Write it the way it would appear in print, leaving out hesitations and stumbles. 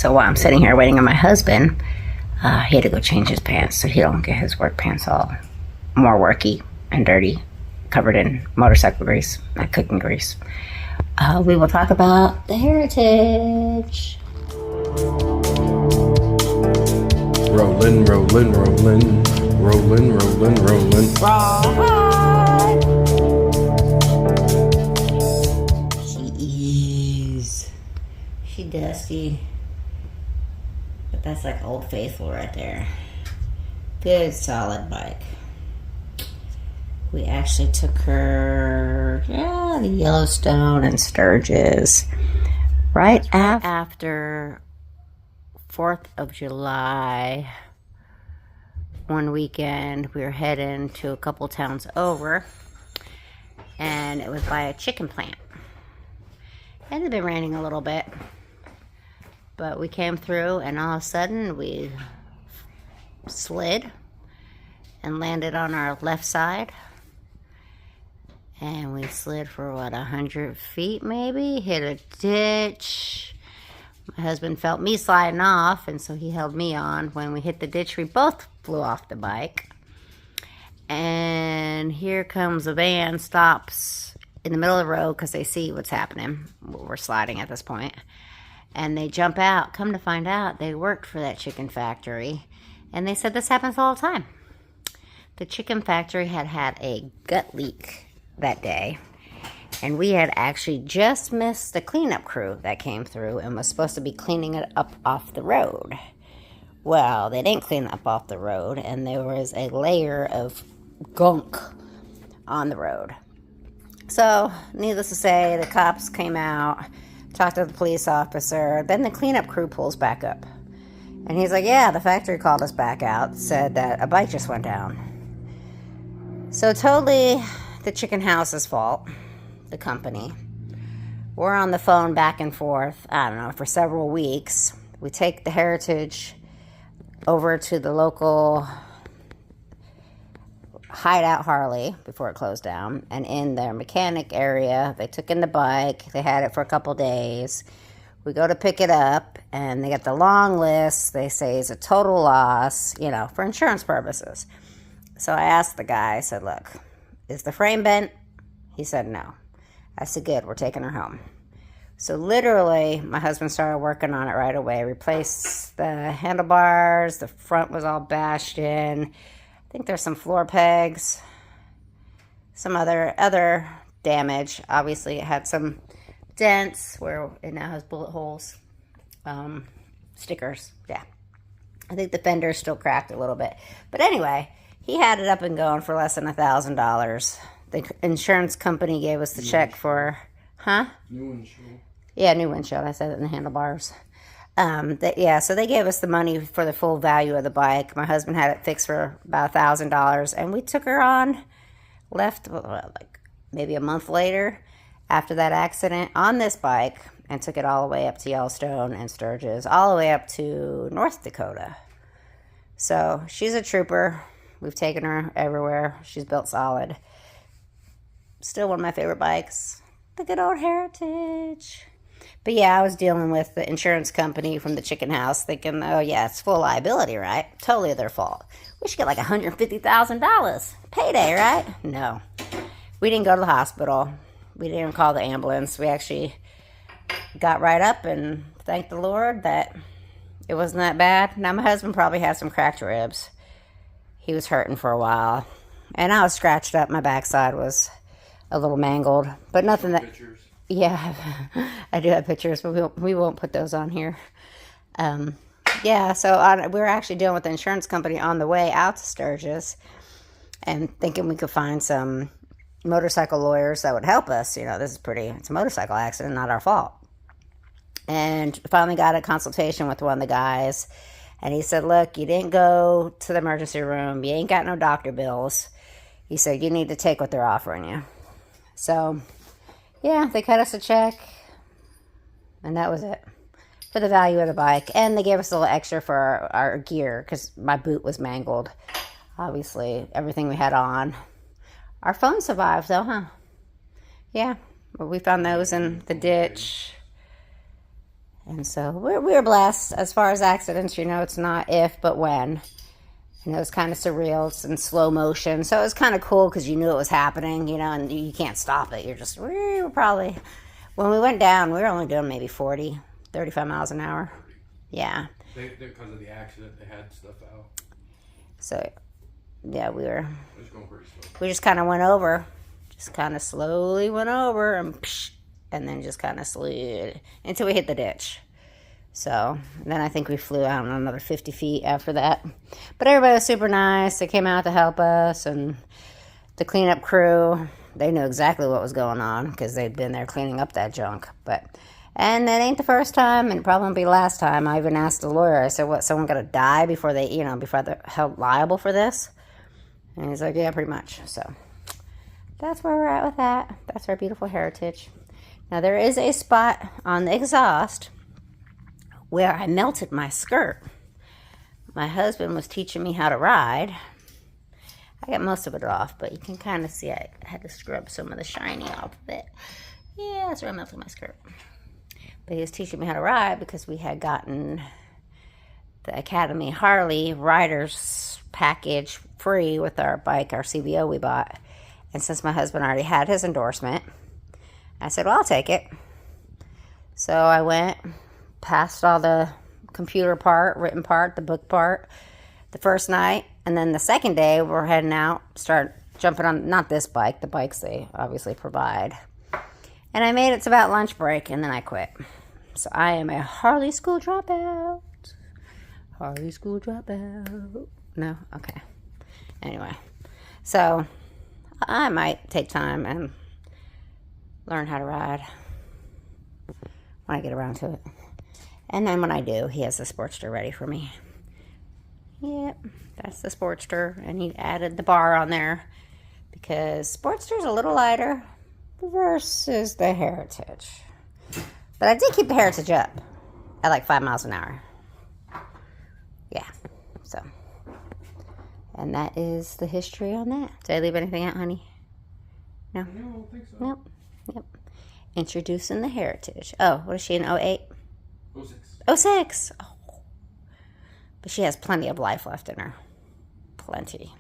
So while I'm sitting here waiting on my husband, he had to go change his pants so he don't get his work pants all more worky and dirty, covered in motorcycle grease, not cooking grease. We will talk about the heritage. Rolling, rolling, rolling, rolling, rolling, rolling. She dusty, but that's like Old Faithful right there. Good solid bike. We actually took her, the Yellowstone and Sturgis right after 4th of July. One weekend we were heading to a couple towns over, and it was by a chicken plant. It had been raining a little bit, but we came through, and all of a sudden we slid and landed on our left side. And we slid for, 100 feet maybe? Hit a ditch. My husband felt me sliding off, and so he held me on. When we hit the ditch, we both flew off the bike. And here comes a van, stops in the middle of the road because they see what's happening. We're sliding at this point. And they jump out. Come to find out, they worked for that chicken factory. And they said this happens all the time. The chicken factory had a gut leak that day, and we had actually just missed the cleanup crew that came through and was supposed to be cleaning it up off the road. Well, they didn't clean up off the road, and there was a layer of gunk on the road. So, needless to say, the cops came out, talked to the police officer, then the cleanup crew pulls back up. And he's like, yeah, the factory called us back out, said that a bike just went down. So totally the chicken house's fault, the company. We're on the phone back and forth, I don't know, for several weeks. We take the heritage over to the local Hideout Harley before it closed down, and in their mechanic area, they took in the bike. They had it for a couple days. We go to pick it up, and they get the long list. They say it's a total loss, for insurance purposes. So I asked the guy, I said, look, is the frame bent? He said no. I said, good, we're taking her home. So literally, my husband started working on it right away. Replaced the handlebars. The front was all bashed in. I think there's some floor pegs. Some other damage. Obviously, it had some dents where it now has bullet holes. Stickers, yeah. I think the fender's still cracked a little bit. But anyway, he had it up and going for less than $1,000. The insurance company gave us the check for, New windshield. Yeah, new windshield. I said it in the handlebars. So they gave us the money for the full value of the bike. My husband had it fixed for about $1,000, and we took her on, left maybe a month later after that accident on this bike, and took it all the way up to Yellowstone and Sturgis, all the way up to North Dakota. So she's a trooper. We've taken her everywhere. She's built solid. Still one of my favorite bikes. The good old heritage. But yeah, I was dealing with the insurance company from the chicken house thinking, oh yeah, it's full liability, right? Totally their fault. We should get like $150,000. Payday, right? No. We didn't go to the hospital. We didn't call the ambulance. We actually got right up and thanked the Lord that it wasn't that bad. Now my husband probably had some cracked ribs. He was hurting for a while. And I was scratched up. My backside was a little mangled. But nothing that... Pictures. Yeah, I do have pictures, but we won't put those on here. So we were actually dealing with the insurance company on the way out to Sturgis and thinking we could find some motorcycle lawyers that would help us. It's a motorcycle accident, not our fault. And finally got a consultation with one of the guys, and he said, look, you didn't go to the emergency room. You ain't got no doctor bills. He said, you need to take what they're offering you. So... yeah, they cut us a check, and that was it for the value of the bike. And they gave us a little extra for our gear because my boot was mangled. Obviously, everything we had on. Our phone survived, though, huh? Yeah, but we found those in the ditch. And so we were blessed. As far as accidents, it's not if, but when. It's kind of surreal. It's in slow motion. So it was kind of cool because you knew it was happening, and you can't stop it. We were probably, when we went down, we were only doing maybe 40, 35 miles an hour. Yeah. Because of the accident, they had stuff out. So, yeah, we were. It was going pretty slow. We just kind of went over. Just kind of slowly went over and then just kind of slid until we hit the ditch. So then I think we flew out on another 50 feet after that. But everybody was super nice. They came out to help us, and the cleanup crew, they knew exactly what was going on because they'd been there cleaning up that junk. And it ain't the first time, and it probably won't be the last time. I even asked the lawyer, I said, what, someone got to die before before they're held liable for this? And he's like, yeah, pretty much. So that's where we're at with that. That's our beautiful heritage. Now, there is a spot on the exhaust where I melted my skirt. My husband was teaching me how to ride. I got most of it off, but you can kind of see I had to scrub some of the shiny off of it. Yeah, that's where I melted my skirt. But he was teaching me how to ride because we had gotten the Academy Harley Riders package free with our bike, our CVO we bought. And since my husband already had his endorsement, I said, well, I'll take it. So I went, passed all the computer part, written part, the book part the first night. And then the second day, we're heading out, start jumping on, not this bike, the bikes they obviously provide. And I made it to about lunch break, and then I quit. So I am a Harley school dropout. Harley school dropout. No? Okay. Anyway. So I might take time and learn how to ride when I get around to it. And then when I do, he has the Sportster ready for me. Yep, that's the Sportster. And he added the bar on there because Sportster's a little lighter versus the Heritage. But I did keep the Heritage up at like 5 miles an hour. Yeah, so. And that is the history on that. Did I leave anything out, honey? No? No, I don't think so. Nope. Yep. Introducing the Heritage. Oh, what is she, in 08? 06. 06. Oh. But she has plenty of life left in her. Plenty.